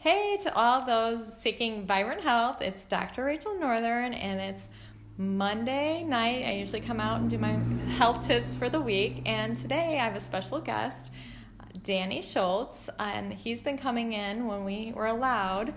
Hey to all those seeking vibrant health, it's Dr. Rachel Northern and it's Monday night. I usually come out and do my health tips for the week, and today I have a special guest, Danny Schultz, and he's been coming in when we were allowed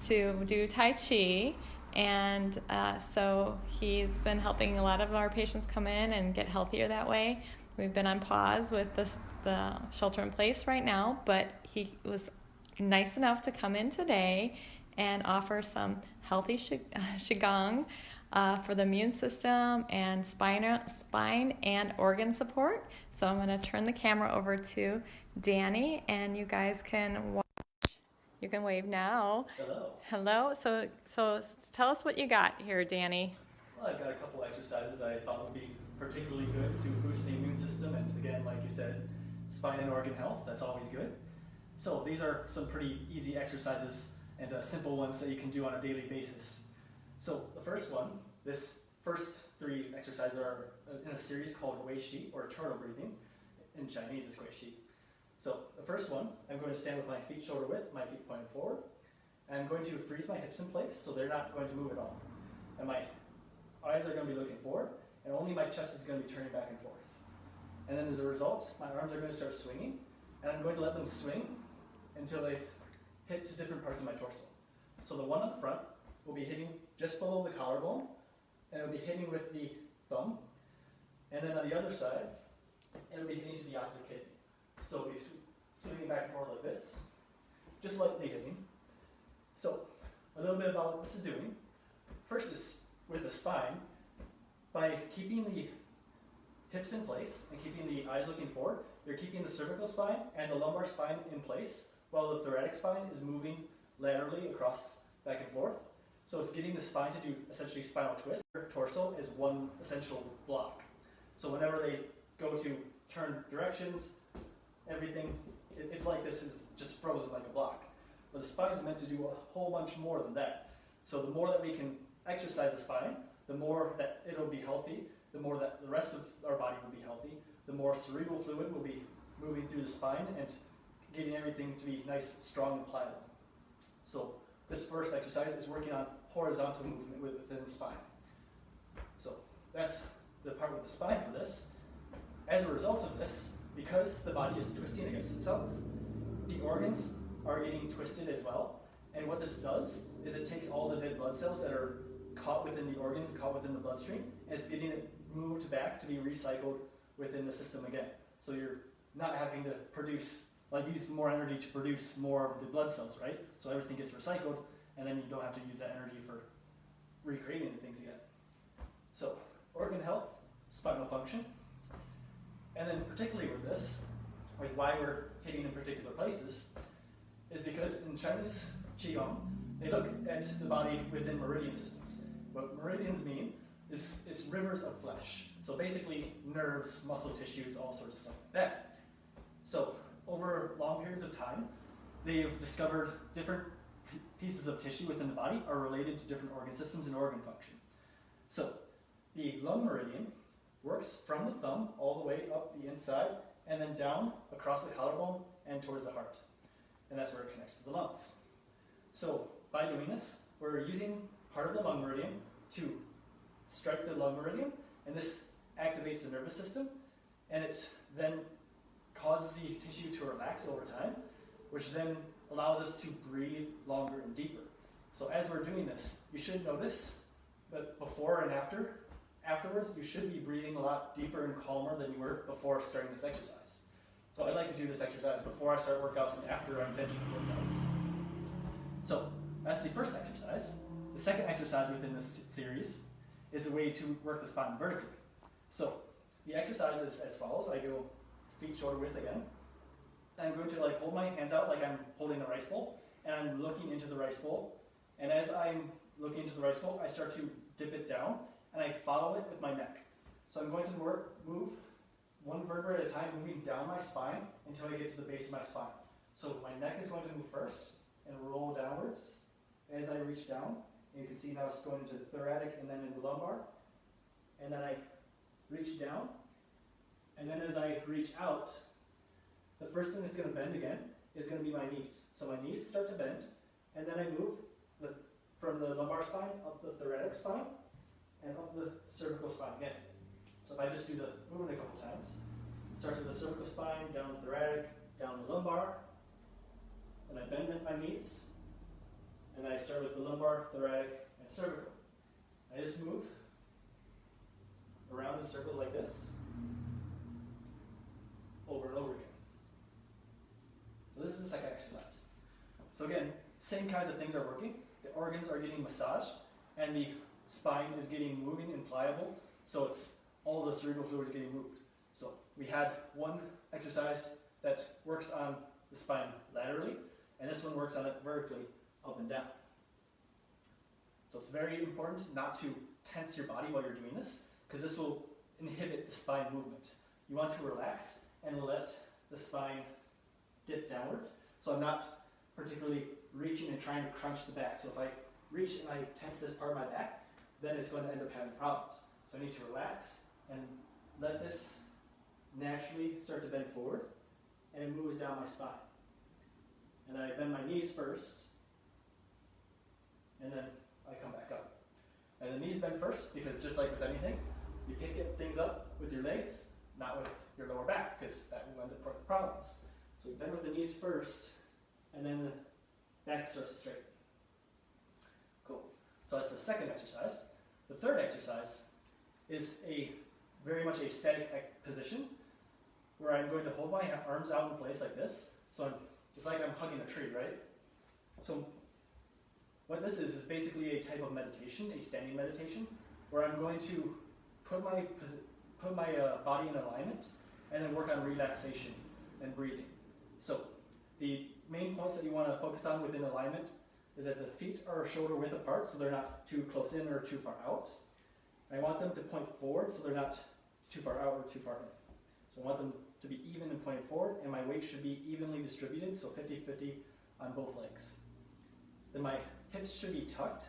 to do Tai Chi, and so he's been helping a lot of our patients come in and get healthier that way. We've been on pause with the shelter in place right now, but he was nice enough to come in today and offer some healthy Qigong for the immune system and spine and organ support. So I'm going to turn the camera over to Danny, and you guys can watch. You can wave now. Hello. Hello. So tell us what you got here, Danny. Well, I've got a couple exercises that I thought would be particularly good to boost the immune system, and again, like you said, spine and organ health, that's always good. So these are some pretty easy exercises and simple ones that you can do on a daily basis. So the first one, this first three exercises are in a series called Wei Shi, or turtle breathing. In Chinese it's Wei Shi. So the first one, I'm going to stand with my feet shoulder width, my feet pointed forward. And I'm going to freeze my hips in place so they're not going to move at all. And my eyes are going to be looking forward, and only my chest is going to be turning back and forth. And then as a result, my arms are going to start swinging, and I'm going to let them swing until they hit to different parts of my torso. So the one up front will be hitting just below the collarbone, and it'll be hitting with the thumb. And then on the other side, it'll be hitting to the opposite kidney. So it'll be swinging back and forth like this, just lightly hitting. So a little bit about what this is doing. First is with the spine. By keeping the hips in place and keeping the eyes looking forward, you're keeping the cervical spine and the lumbar spine in place, while the thoracic spine is moving laterally across back and forth. So it's getting the spine to do essentially spinal twist. Your torso is one essential block. So whenever they go to turn directions, everything, it's like this is just frozen like a block. But the spine is meant to do a whole bunch more than that. So the more that we can exercise the spine, the more that it'll be healthy, the more that the rest of our body will be healthy, the more cerebral fluid will be moving through the spine and getting everything to be nice, strong, and pliable. So this first exercise is working on horizontal movement within the spine. So that's the part with the spine for this. As a result of this, because the body is twisting against itself, the organs are getting twisted as well. And what this does is it takes all the dead blood cells that are caught within the organs, caught within the bloodstream, and it's getting it moved back to be recycled within the system again. So you're not having to use more energy to produce more of the blood cells, right? So everything gets recycled, and then you don't have to use that energy for recreating the things again. So organ health, spinal function, and then particularly with this, with why we're hitting in particular places, is because in Chinese Qigong, they look at the body within meridian systems. What meridians mean is it's rivers of flesh. So basically nerves, muscle tissues, all sorts of stuff like that. So over long periods of time, they've discovered different pieces of tissue within the body are related to different organ systems and organ function. So the lung meridian works from the thumb all the way up the inside and then down across the collarbone and towards the heart. And that's where it connects to the lungs. So by doing this, we're using part of the lung meridian to strike the lung meridian, and this activates the nervous system, and it then causes the tissue to relax over time, which then allows us to breathe longer and deeper. So as we're doing this, you should notice that before and afterwards, you should be breathing a lot deeper and calmer than you were before starting this exercise. So I like to do this exercise before I start workouts and after I'm finished with workouts. So that's the first exercise. The second exercise within this series is a way to work the spine vertically. So the exercise is as follows. I go feet shoulder width again. I'm going to hold my hands out like I'm holding a rice bowl, and I'm looking into the rice bowl. And as I'm looking into the rice bowl, I start to dip it down, and I follow it with my neck. So I'm going to move one vertebra at a time, moving down my spine until I get to the base of my spine. So my neck is going to move first and roll downwards as I reach down. And you can see now it's going into the thoracic and then into lumbar. And then I reach down. And then as I reach out, the first thing that's going to bend again is going to be my knees. So my knees start to bend, And then I move from the lumbar spine up the thoracic spine and up the cervical spine again. So if I just do the movement a couple times, start with the cervical spine, down the thoracic, down the lumbar, and I bend my knees, and I start with the lumbar, thoracic, and cervical. I just move around in circles like this, over and over again. So this is the second exercise. So again, same kinds of things are working. The organs are getting massaged, and the spine is getting moving and pliable, so it's all the cerebral fluid is getting moved. So we had one exercise that works on the spine laterally, and this one works on it vertically, up and down. So it's very important not to tense your body while you're doing this, because this will inhibit the spine movement. You want to relax and let the spine dip downwards. So I'm not particularly reaching and trying to crunch the back. So if I reach and I tense this part of my back, then it's going to end up having problems. So I need to relax and let this naturally start to bend forward, and it moves down my spine. And I bend my knees first, and then I come back up. And the knees bend first, because just like with anything, you pick things up with your legs, not with your lower back, because that will end up with problems. So we bend with the knees first, and then the back starts to straighten. Cool. So that's the second exercise. The third exercise is very much a static position, where I'm going to hold my arms out in place like this. So it's like I'm hugging a tree, right? So what this is basically a type of meditation, a standing meditation, where I'm going to put my body in alignment and then work on relaxation and breathing. So the main points that you want to focus on within alignment is that the feet are shoulder width apart, so they're not too close in or too far out. I want them to point forward, so they're not too far out or too far in. So I want them to be even and pointing forward, and my weight should be evenly distributed, so 50-50 on both legs. Then my hips should be tucked,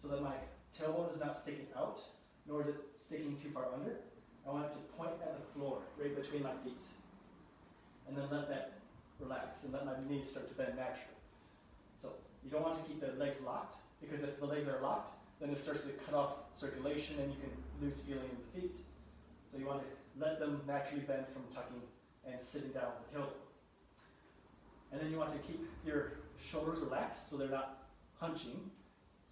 so that my tailbone is not sticking out, nor is it sticking too far under. I want it to point at the floor, right between my feet. And then let that relax, and let my knees start to bend naturally. So you don't want to keep the legs locked, because if the legs are locked, then it starts to cut off circulation and you can lose feeling in the feet. So you want to let them naturally bend from tucking and sitting down with the tailbone. And then you want to keep your shoulders relaxed so they're not hunching.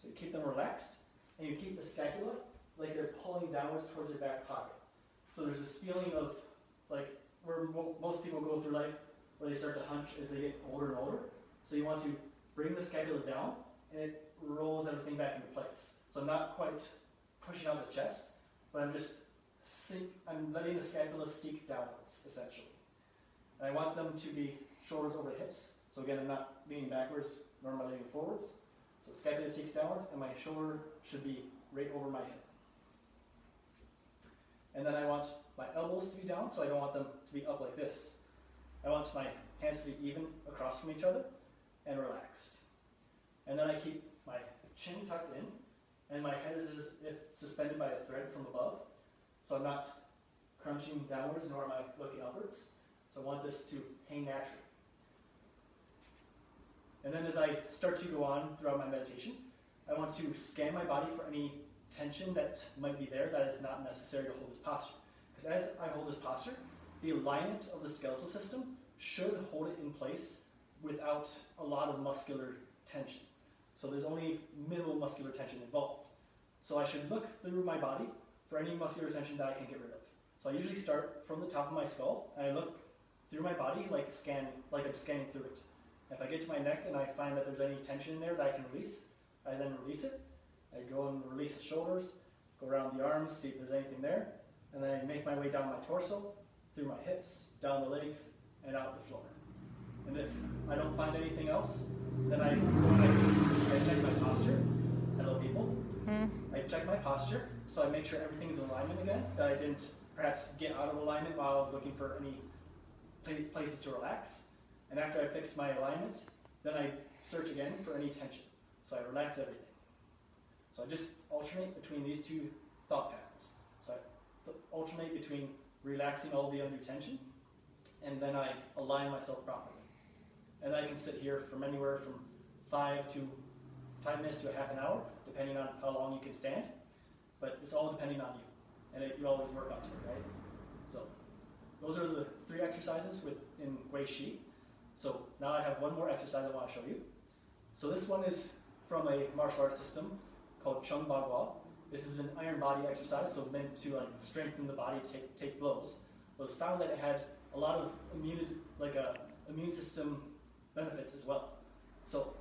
So you keep them relaxed, and you keep the scapula like they're pulling downwards towards your back pocket. So there's this feeling of like where most people go through life, where they start to hunch as they get older and older. So you want to bring the scapula down, and it rolls everything back into place. So I'm not quite pushing out the chest, but I'm letting the scapula sink downwards, essentially. And I want them to be shoulders over the hips. So again, I'm not leaning backwards, nor am I leaning forwards. So the scapula sinks downwards, and my shoulder should be right over my hip. And then I want my elbows to be down, so I don't want them to be up like this. I want my hands to be even across from each other and relaxed. And then I keep my chin tucked in, and my head is as if suspended by a thread from above. So I'm not crunching downwards, nor am I looking upwards. So I want this to hang naturally. And then as I start to go on throughout my meditation, I want to scan my body for any tension that might be there that is not necessary to hold this posture. Because as I hold this posture, the alignment of the skeletal system should hold it in place without a lot of muscular tension. So there's only minimal muscular tension involved. So I should look through my body for any muscular tension that I can get rid of. So I usually start from the top of my skull, and I look through my body like I'm scanning through it. If I get to my neck and I find that there's any tension in there that I can release, I then release it. I go and release the shoulders, go around the arms, see if there's anything there, and then I make my way down my torso, through my hips, down the legs, and out the floor. And if I don't find anything else, then I go and I check my posture. Hello, people. I check my posture, so I make sure everything's in alignment again, that I didn't perhaps get out of alignment while I was looking for any places to relax. And after I fix my alignment, then I search again for any tension. So I relax everything. So I just alternate between these two thought patterns. So I alternate between relaxing all the undue tension, and then I align myself properly. And I can sit here from anywhere from 5 minutes to a half an hour, depending on how long you can stand. But it's all depending on you, and you always work up to it, right? So those are the 3 exercises in Gui Shi. So now I have one more exercise I want to show you. So this one is from a martial arts system called Chung Ba Gua. This is an iron body exercise, so meant to strengthen the body, take blows. It was found that it had a lot of immune system benefits as well. So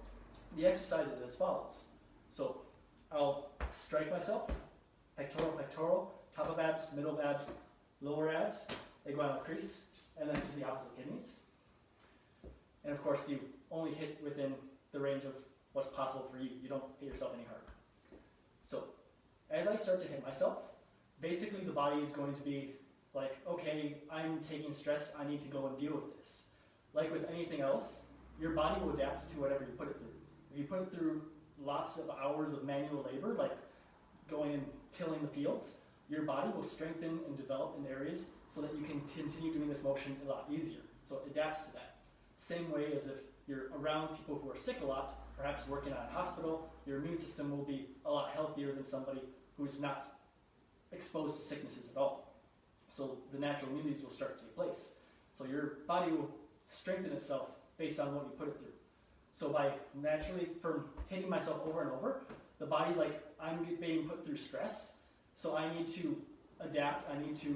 the exercise is as follows. So I'll strike myself, pectoral, pectoral, top of abs, middle of abs, lower abs, iguanal crease, and then to the opposite kidneys. And of course, you only hit within the range of what's possible for you. You don't hit yourself any harder. So as I start to hit myself, basically the body is going to be like, okay, I'm taking stress, I need to go and deal with this. Like with anything else, your body will adapt to whatever you put it through. If you put it through lots of hours of manual labor, like going and tilling the fields, your body will strengthen and develop in areas so that you can continue doing this motion a lot easier. So it adapts to that. Same way as if you're around people who are sick a lot, perhaps working at a hospital, your immune system will be a lot healthier than somebody who's not exposed to sicknesses at all. So the natural immunities will start to take place. So your body will strengthen itself based on what you put it through. So by naturally, from hitting myself over and over, the body's like, I'm being put through stress, so I need to adapt, I need to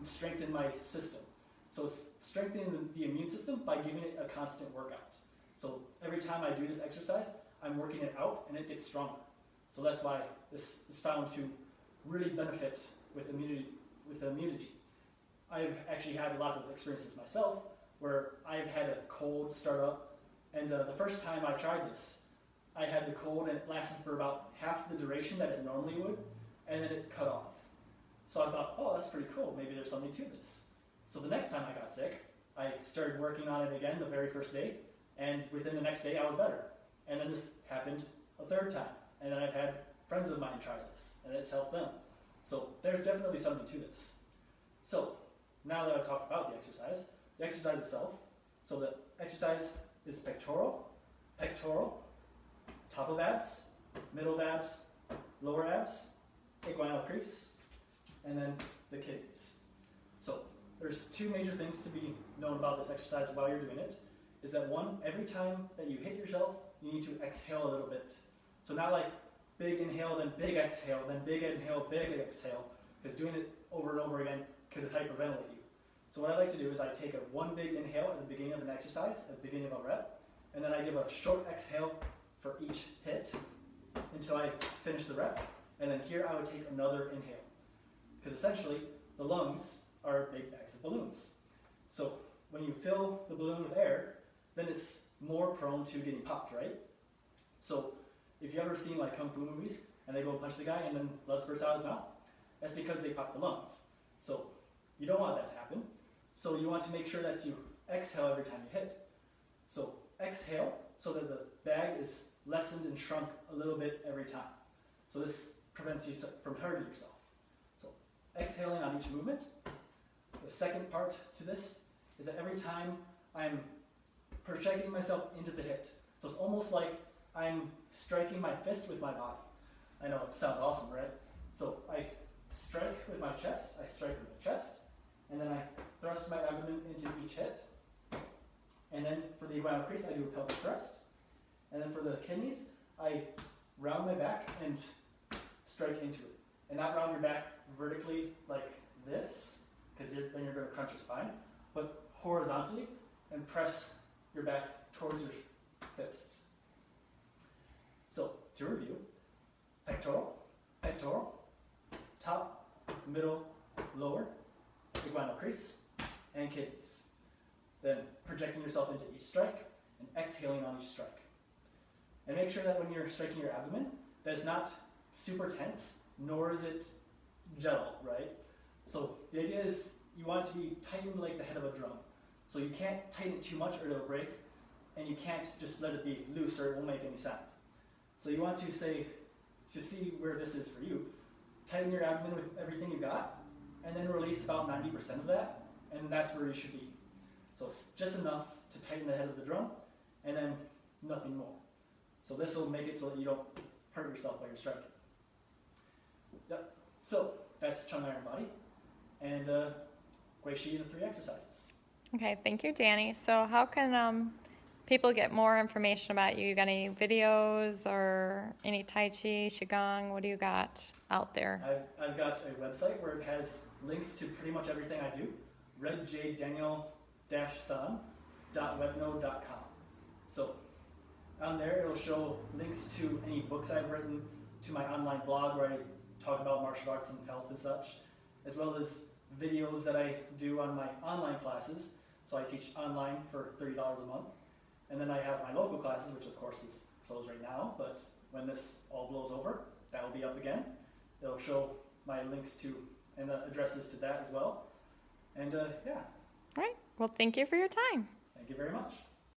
strengthen my system. So it's strengthening the immune system by giving it a constant workout. So every time I do this exercise, I'm working it out and it gets stronger. So that's why this is found to really benefit with immunity. I've actually had lots of experiences myself where I've had a cold start up, and the first time I tried this, I had the cold and it lasted for about half the duration that it normally would, and then it cut off. So I thought, oh, that's pretty cool, maybe there's something to this. So the next time I got sick, I started working on it again the very first day, and within the next day I was better. And then this happened a third time, and then I've had friends of mine try this, and it's helped them. So there's definitely something to this. So now that I've talked about the exercise itself, so the exercise is pectoral, pectoral, top of abs, middle of abs, lower abs, iguanal crease, and then the kidneys. So there's 2 major things to be known about this exercise while you're doing it, is that one, every time that you hit yourself, you need to exhale a little bit. So not like big inhale, then big exhale, then big inhale, big exhale, because doing it over and over again could hyperventilate you. So what I like to do is I take one big inhale at the beginning of an exercise, at the beginning of a rep, and then I give a short exhale for each hit until I finish the rep, and then here I would take another inhale. Because essentially, the lungs are big bags of balloons. So when you fill the balloon with air, then it's more prone to getting popped, right? So if you've ever seen like Kung Fu movies, and they go and punch the guy and then blood spurts out of his mouth, that's because they pop the lungs. So you don't want that to happen. So you want to make sure that you exhale every time you hit. So exhale so that the bag is lessened and shrunk a little bit every time. So this prevents you from hurting yourself. So exhaling on each movement. The second part to this is that every time I'm projecting myself into the hit. So it's almost like I'm striking my fist with my body. I know it sounds awesome, right? So I strike with my chest, I strike with my chest, and then I thrust my abdomen into each hit. And then for the iguanal crease, I do a pelvic thrust. And then for the kidneys, I round my back and strike into it. And not round your back vertically like this, because then you're going to crunch your spine, but horizontally and press your back towards your fists. So to review, pectoral, pectoral, top, middle, lower, iguanal crease, and kidneys. Then projecting yourself into each strike and exhaling on each strike. And make sure that when you're striking your abdomen, that it's not super tense, nor is it gentle, right? So the idea is you want it to be tightened like the head of a drum. So you can't tighten it too much or it'll break, and you can't just let it be loose or it won't make any sound. So you want to see where this is for you, tighten your abdomen with everything you got, and then release about 90% of that, and that's where you should be. So it's just enough to tighten the head of the drum, and then nothing more. So this will make it so that you don't hurt yourself while you're striking. Yep. So that's Chung Iron Body and Gui Shi, the 3 exercises. Okay, thank you, Danny. So how can people get more information about you? You got any videos or any Tai Chi, Qigong? What do you got out there? I've got a website where it has links to pretty much everything I do. redjdaniel-san.webnode.com. So on there it'll show links to any books I've written, to my online blog where I talk about martial arts and health and such, as well as videos that I do on my online classes. So I teach online for $30 a month. And then I have my local classes, which of course is closed right now, but when this all blows over, that will be up again. It'll show my links to and addresses to that as well. And yeah. All right. Well, thank you for your time. Thank you very much.